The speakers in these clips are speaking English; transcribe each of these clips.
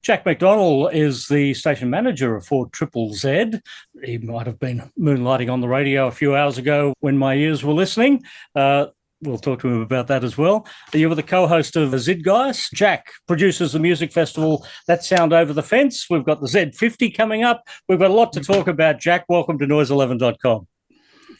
Jack McDonnell is the station manager of 4ZZZ. He might have been moonlighting on the radio a few hours ago when my ears were listening. We'll talk to him about that as well. You were the co-host of Zeitgeist. Jack produces the music festival That Sound Over the Fence. We've got the Zed50 coming up. We've got a lot to talk about. Jack, welcome to noise11.com.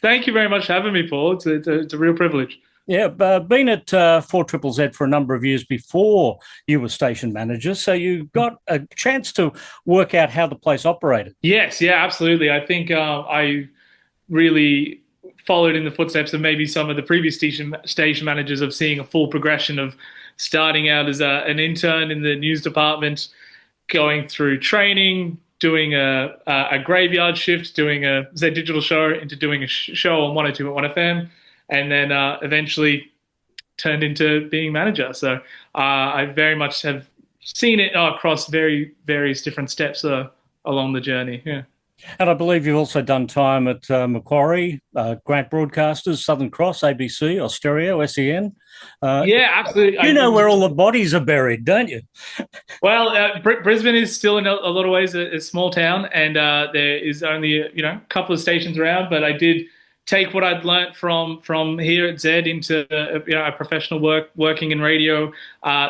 Thank you very much for having me, Paul. It's a real privilege. Yeah, been at 4ZZZ for a number of years before you were station manager, so you got a chance to work out how the place operated. Yes, yeah, absolutely. I think I really followed in the footsteps of maybe some of the previous station managers of seeing a full progression of starting out as an intern in the news department, going through training, doing a graveyard shift, doing a Z Digital show, into doing a show on 102 at 1FM. And then eventually turned into being manager. So I very much have seen it across various different steps along the journey. Yeah. And I believe you've also done time at Macquarie, Grant Broadcasters, Southern Cross, ABC, Austereo, SEN. Yeah, absolutely. You know where all the bodies are buried, don't you? Well, Brisbane is still in a lot of ways a small town, and there is only a couple of stations around. But I did take what I'd learnt from here at Zed into a professional working in radio,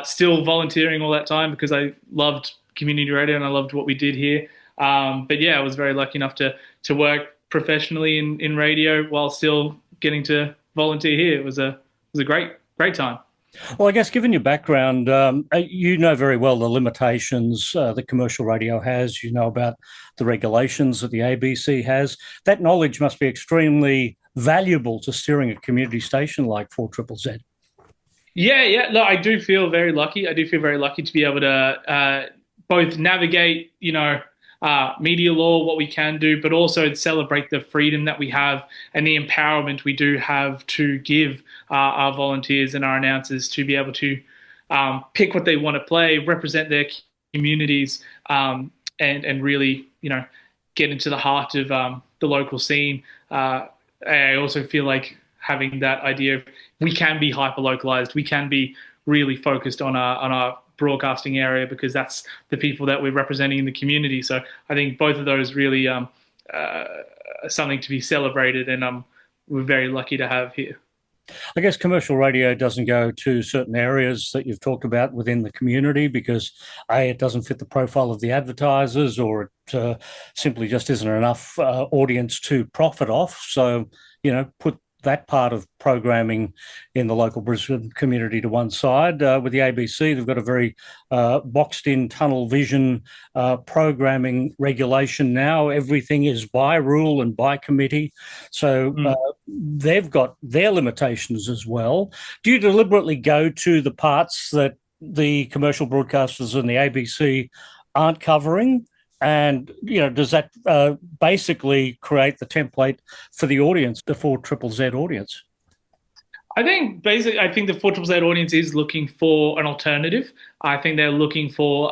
still volunteering all that time because I loved community radio and I loved what we did here. But yeah, I was very lucky enough to work professionally in radio while still getting to volunteer here. It was a great time. Well, I guess given your background, you know very well the limitations that commercial radio has. You know about the regulations that the ABC has. That knowledge must be extremely valuable to steering a community station like 4ZZZ. Yeah. No, I do feel very lucky. I do feel very lucky to be able to both navigate, media law, what we can do, but also celebrate the freedom that we have and the empowerment we do have to give our volunteers and our announcers to be able to pick what they want to play, represent their communities, and really, get into the heart of the local scene. I also feel like having that idea of we can be hyper-localized, we can be really focused on our broadcasting area because that's the people that we're representing in the community. So I think both of those really are something to be celebrated, and we're very lucky to have here. I guess commercial radio doesn't go to certain areas that you've talked about within the community because it doesn't fit the profile of the advertisers, or it simply just isn't enough audience to profit off. So, put that part of programming in the local Brisbane community to one side. With the ABC, they've got a very boxed-in tunnel vision programming regulation now. Everything is by rule and by committee. So they've got their limitations as well. Do you deliberately go to the parts that the commercial broadcasters and the ABC aren't covering? And, does that basically create the template for the audience, the 4ZZZ audience? I think the 4ZZZ audience is looking for an alternative. I think they're looking for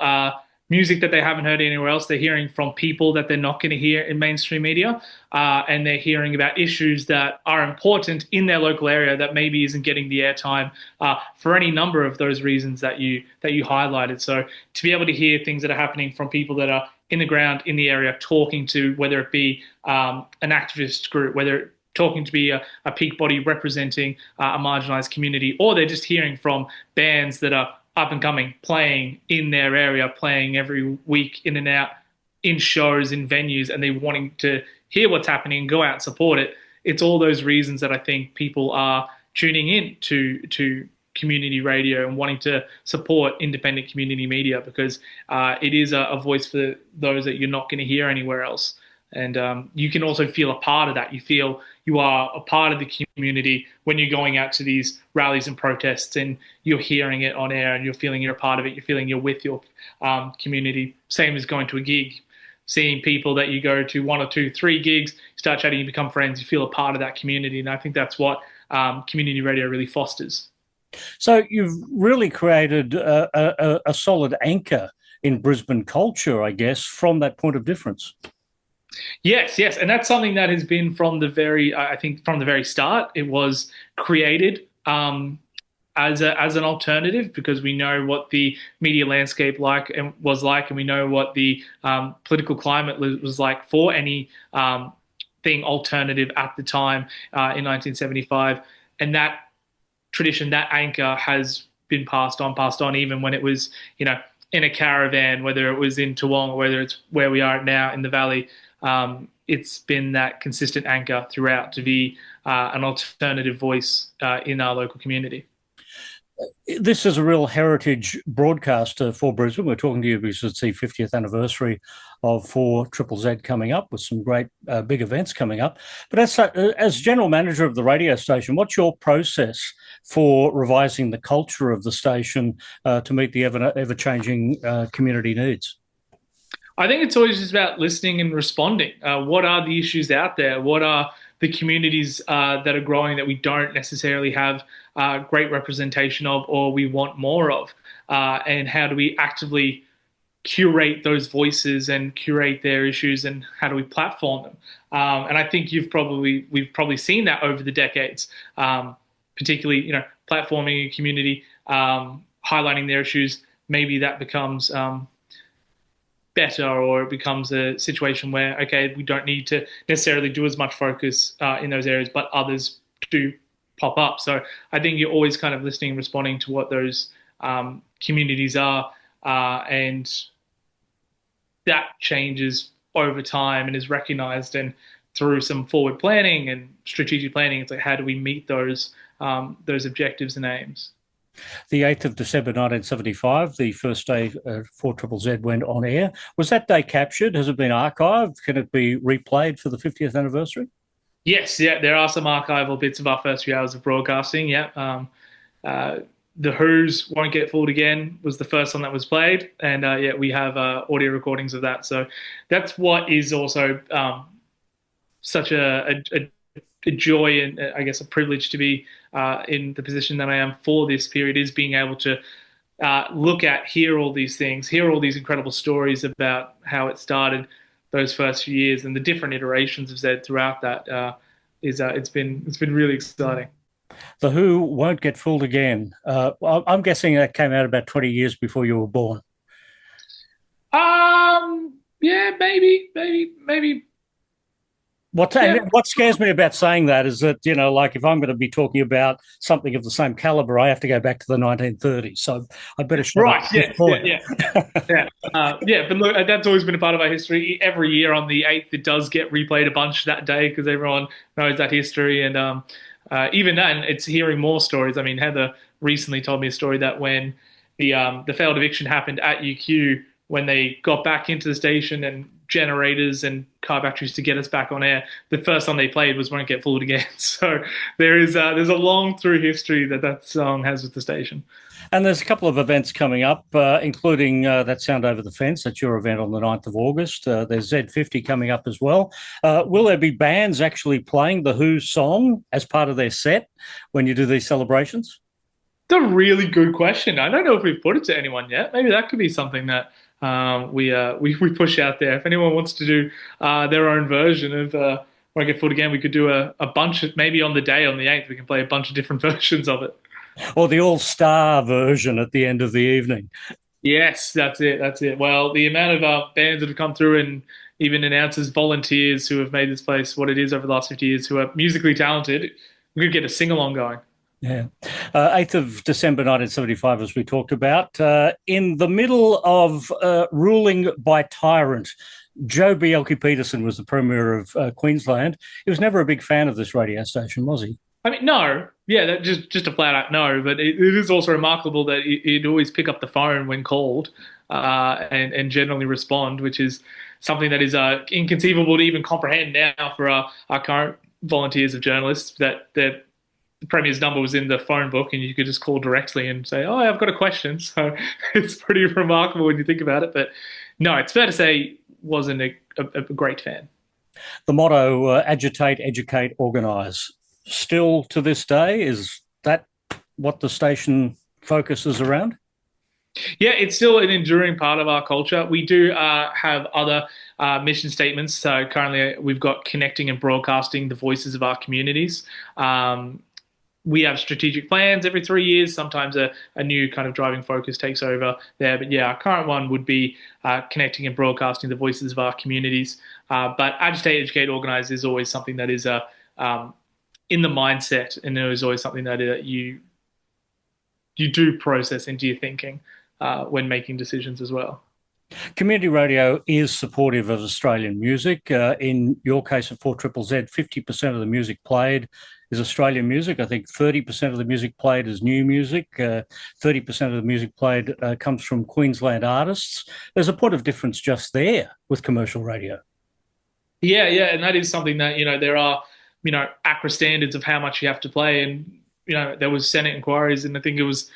music that they haven't heard anywhere else. They're hearing from people that they're not going to hear in mainstream media, and they're hearing about issues that are important in their local area that maybe isn't getting the airtime for any number of those reasons that you highlighted. So to be able to hear things that are happening from people that are in the ground, in the area, talking to, whether it be an activist group, whether talking to be a peak body representing a marginalised community, or they're just hearing from bands that are up and coming, playing in their area, playing every week in and out, in shows, in venues, and they're wanting to hear what's happening and go out and support it. It's all those reasons that I think people are tuning in to community radio and wanting to support independent community media, because it is a voice for those that you're not going to hear anywhere else. And you can also feel a part of that. You feel you are a part of the community when you're going out to these rallies and protests and you're hearing it on air and you're feeling you're a part of it. You're feeling you're with your community. Same as going to a gig, seeing people that you go to 1 or 2, 3 gigs, you start chatting, you become friends, you feel a part of that community. And I think that's what community radio really fosters. So you've really created a solid anchor in Brisbane culture, I guess, from that point of difference. Yes, and that's something that has been from the very, I think, from the very start. It was created as an alternative because we know what the media landscape was like, and we know what the political climate was like for any thing alternative at the time in 1975, and that tradition, that anchor, has been passed on, even when it was, in a caravan, whether it was in Toowong or whether it's where we are now in the valley. It's been that consistent anchor throughout to be an alternative voice in our local community. This is a real heritage broadcast for Brisbane. We're talking to you because it's the 50th anniversary of 4 Triple Z coming up, with some great big events coming up. But as general manager of the radio station, what's your process for revising the culture of the station to meet the ever-changing community needs? I think it's always just about listening and responding. What are the issues out there? What are the communities that are growing that we don't necessarily have great representation of, or we want more of? And how do we actively curate those voices and curate their issues, and how do we platform them? And I think we've probably seen that over the decades, particularly platforming a community, highlighting their issues. Maybe that becomes better, or it becomes a situation where, okay, we don't need to necessarily do as much focus in those areas, but others do pop up. So I think you're always kind of listening and responding to what those communities are, and that changes over time and is recognized, and through some forward planning and strategic planning, it's like, how do we meet those objectives and aims? The 8th of December 1975, the first day 4 Triple Z went on air. Was that day captured? Has it been archived? Can it be replayed for the 50th anniversary? Yes, yeah, there are some archival bits of our first few hours of broadcasting. Yeah, the Who's "Won't Get Fooled Again" was the first one that was played, and yeah, we have audio recordings of that. So that's what is also such a joy, and I guess a privilege to be in the position that I am for this period, is being able to hear all these things, hear all these incredible stories about how it started, those first few years, and the different iterations of Zed throughout that. It's been really exciting. The Who "Won't Get Fooled Again." I'm guessing that came out about 20 years before you were born. Yeah, maybe. What scares me about saying that is that, like, if I'm going to be talking about something of the same caliber, I have to go back to the 1930s. So I'd better shut up. Yeah. But look, that's always been a part of our history. Every year on the 8th, it does get replayed a bunch that day because everyone knows that history. And even then, it's hearing more stories. I mean, Heather recently told me a story that when the failed eviction happened at UQ, when they got back into the station and generators and car batteries to get us back on air, the first song they played was "Won't Get Fooled Again." So there's a long through history that song has with the station. And there's a couple of events coming up, including that Sound Over the Fence. That's your event on the 9th of August. There's Zed50 coming up as well. Will there be bands actually playing the Who song as part of their set when you do these celebrations? It's a really good question. I don't know if we've put it to anyone yet. Maybe that could be something that we push out there. If anyone wants to do their own version of "Won't Get Fooled Again," we could do a bunch of, maybe on the day on the 8th, we can play a bunch of different versions of it. Or the all-star version at the end of the evening. Yes, that's it. Well, the amount of bands that have come through, and even announcers, volunteers who have made this place what it is over the last 50 years, who are musically talented, we could get a sing-along going. Yeah. 8th of December 1975, as we talked about. In the middle of ruling by tyrant, Joh Bjelke-Petersen was the Premier of Queensland. He was never a big fan of this radio station, was he? I mean, no. Yeah, that just a flat out no. But it is also remarkable that he'd always pick up the phone when called and generally respond, which is something that is inconceivable to even comprehend now for our current volunteers of journalists, that the Premier's number was in the phone book and you could just call directly and say, "Oh, I've got a question." So it's pretty remarkable when you think about it. But no, it's fair to say wasn't a great fan. The motto, agitate, educate, organise. Still to this day, is that what the station focuses around? Yeah, it's still an enduring part of our culture. We do have other mission statements. So currently, we've got connecting and broadcasting the voices of our communities. We have strategic plans every 3 years. Sometimes a new kind of driving focus takes over there. But yeah, our current one would be connecting and broadcasting the voices of our communities. But agitate, educate, organize is always something that is in the mindset, and it is always something that you do process into your thinking when making decisions as well. Community radio is supportive of Australian music. In your case at 4 Triple Z, 50% of the music played is Australian music. I think 30% of the music played is new music. 30% of the music played comes from Queensland artists. There's a point of difference just there with commercial radio. Yeah, yeah, and that is something that there are ACRA standards of how much you have to play, and there was Senate inquiries, and I think it was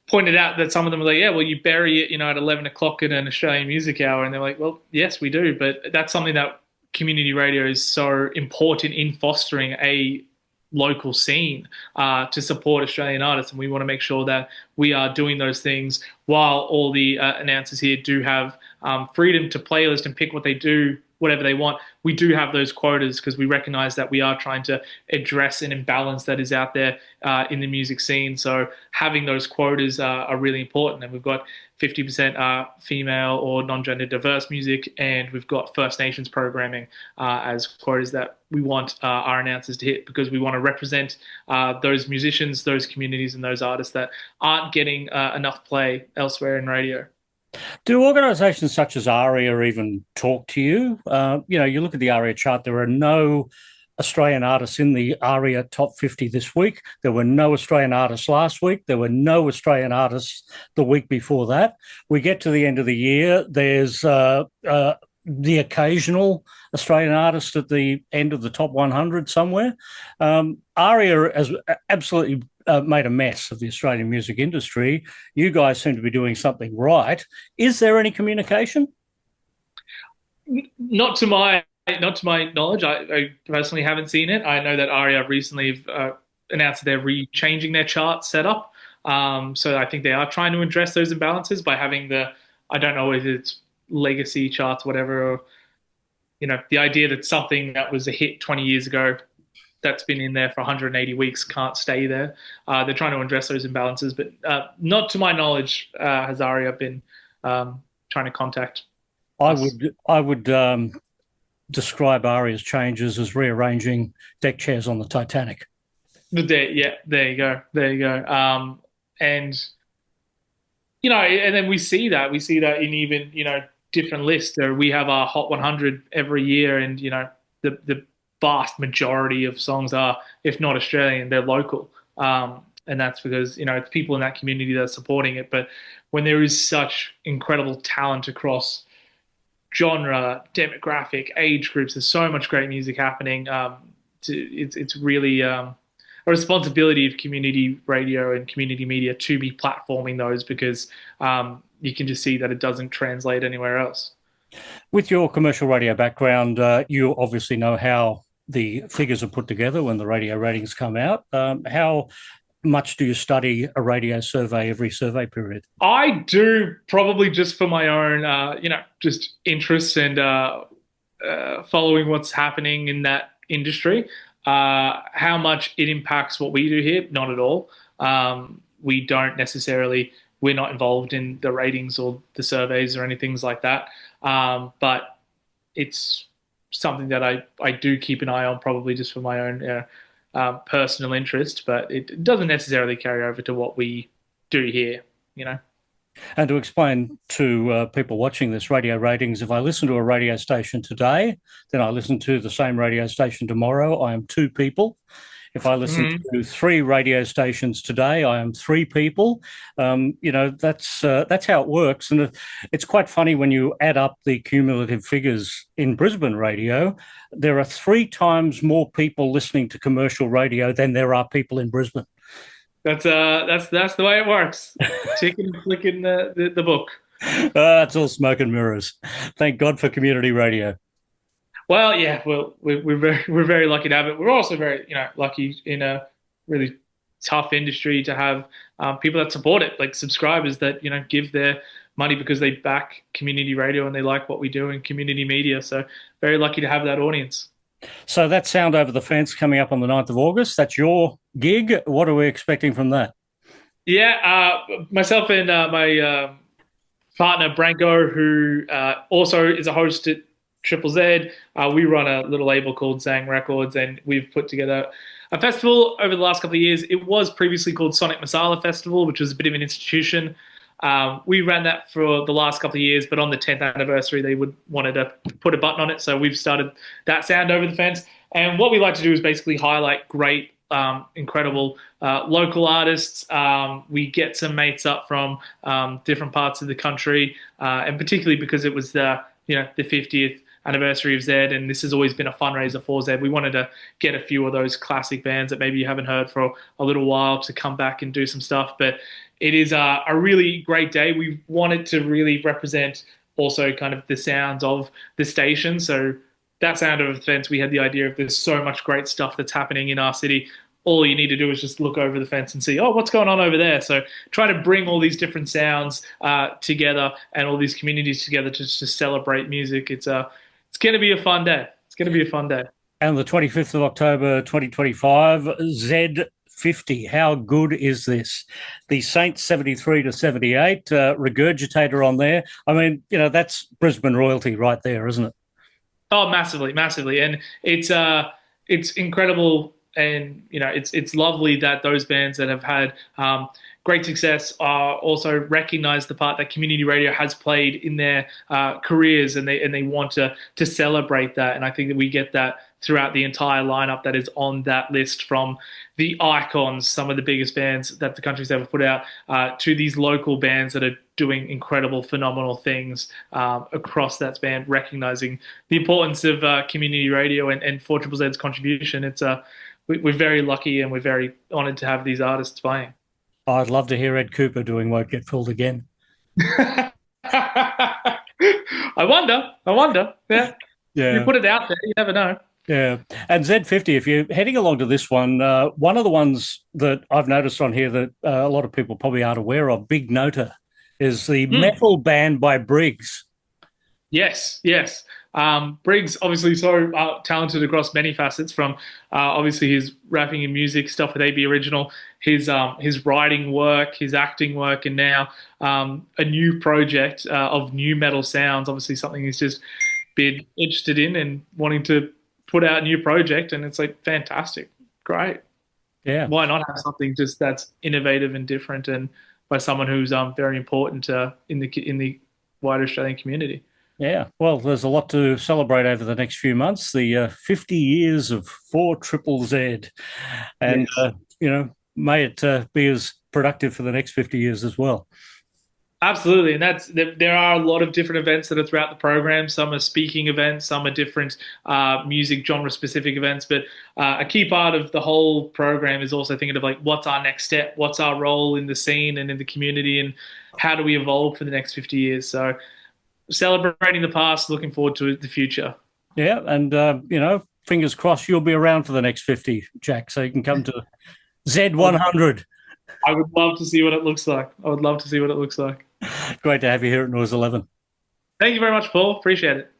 pointed out that some of them were like, yeah, well, you bury it, at 11 o'clock in an Australian music hour. And they're like, well, yes, we do. But that's something that community radio is so important in fostering a local scene to support Australian artists. And we want to make sure that we are doing those things while all the announcers here do have freedom to playlist and pick what they do, whatever they want. We do have those quotas because we recognize that we are trying to address an imbalance that is out there in the music scene. So having those quotas are really important. And we've got 50% female or non-gender diverse music, and we've got First Nations programming as quotas that we want our announcers to hit, because we want to represent those musicians, those communities, and those artists that aren't getting enough play elsewhere in radio. Do organisations such as ARIA even talk to you? You look at the ARIA chart, there are no Australian artists in the ARIA top 50 this week. There were no Australian artists last week. There were no Australian artists the week before that. We get to the end of the year, there's the occasional Australian artist at the end of the top 100 somewhere. ARIA has absolutely made a mess of the Australian music industry. You guys seem to be doing something right. Is there any communication? Not to my knowledge. I personally haven't seen it. I know that ARIA recently announced that they're changing their chart setup. So I think they are trying to address those imbalances by having I don't know if it's legacy charts, whatever, or the idea that something that was a hit 20 years ago that's been in there for 180 weeks can't stay there. They're trying to address those imbalances, but not to my knowledge has ARIA been trying to contact us. I would describe ARIA's changes as rearranging deck chairs on the Titanic. There you go. And and then we see that in even different lists. We have our Hot 100 every year, and the vast majority of songs are, if not Australian, they're local. And that's because it's people in that community that are supporting it. But when there is such incredible talent across genre, demographic, age groups, there's so much great music happening. It's really a responsibility of community radio and community media to be platforming those, because you can just see that it doesn't translate anywhere else. With your commercial radio background, you obviously know how the figures are put together when the radio ratings come out. How much do you study a radio survey every survey period? I do, probably just for my own, just interest and following what's happening in that industry. How much it impacts what we do here? Not at all. We don't necessarily, we're not involved in the ratings or the surveys or anything like that. But it's something that I do keep an eye on, probably just for my own personal interest, but it doesn't necessarily carry over to what we do here. And to explain to people watching this, radio ratings, if I listen to a radio station today, then I listen to the same radio station tomorrow, I am two people. If I listen to 3 radio stations today, I am 3 people. That's how it works. And it's quite funny when you add up the cumulative figures in Brisbane radio. There are 3 times more people listening to commercial radio than there are people in Brisbane. That's the way it works. Chicken flicking the book. It's all smoke and mirrors. Thank God for community radio. Well, yeah, we're very lucky to have it. We're also very lucky in a really tough industry to have people that support it, like subscribers that give their money because they back community radio and they like what we do in community media. So very lucky to have that audience. So that's Sound Over the Fence coming up on the 9th of August. That's your gig. What are we expecting from that? Yeah, myself and my partner Branko, who also is a host at Triple Z. We run a little label called Zang Records, and we've put together a festival over the last couple of years. It was previously called Sonic Masala Festival, which was a bit of an institution. We ran that for the last couple of years, but on the 10th anniversary, they wanted to put a button on it. So we've started that Sound Over the Fence. And what we like to do is basically highlight great, incredible local artists. We get some mates up from different parts of the country, and particularly because it was the 50th anniversary of Zed, and this has always been a fundraiser for Zed. We wanted to get a few of those classic bands that maybe you haven't heard for a little while to come back and do some stuff. But it is a really great day. We wanted to really represent also kind of the sounds of the station. So that Sound of the Fence, we had the idea of there's so much great stuff that's happening in our city. All you need to do is just look over the fence and see, oh, what's going on over there? So try to bring all these different sounds together and all these communities together to celebrate music. It's going to be a fun day. It's going to be a fun day. And the 25th of October, 2025, Zed50. How good is this? The Saints 73 to 78, Regurgitator on there. I mean, that's Brisbane royalty right there, isn't it? Oh, massively, massively. And it's incredible. And, it's lovely that those bands that have had great success also recognize the part that community radio has played in their careers, and they want to celebrate that. And I think that we get that throughout the entire lineup that is on that list, from the icons, some of the biggest bands that the country's ever put out, to these local bands that are doing incredible, phenomenal things across that span, recognizing the importance of community radio and 4ZZ's contribution. We're very lucky and we're very honored to have these artists playing. I'd love to hear Ed Cooper doing Won't Get Fooled Again. I wonder. Yeah. You put it out there, you never know. Yeah. And Zed50, if you're heading along to this one of the ones that I've noticed on here that a lot of people probably aren't aware of, Big Nota, is the metal band by Briggs. Yes. Briggs, obviously so talented across many facets, from obviously his rapping and music stuff with AB Original, his writing work, his acting work, and now a new project of new metal sounds. Obviously something he's just been interested in and wanting to put out a new project, and it's like fantastic, great. Yeah, why not have something just that's innovative and different, and by someone who's very important in the wider Australian community. Yeah, well, there's a lot to celebrate over the next few months. The 50 years of 4ZZZ, and yes. May it be as productive for the next 50 years as well. Absolutely, and there are a lot of different events that are throughout the program. Some are speaking events, some are different music genre-specific events. But a key part of the whole program is also thinking of like, what's our next step? What's our role in the scene and in the community, and how do we evolve for the next 50 years? So, celebrating the past, looking forward to the future. Yeah, and fingers crossed you'll be around for the next 50, Jack, so you can come to Z100. I would love to see what it looks like. Great to have you here at Noise 11. Thank you very much, Paul. Appreciate it.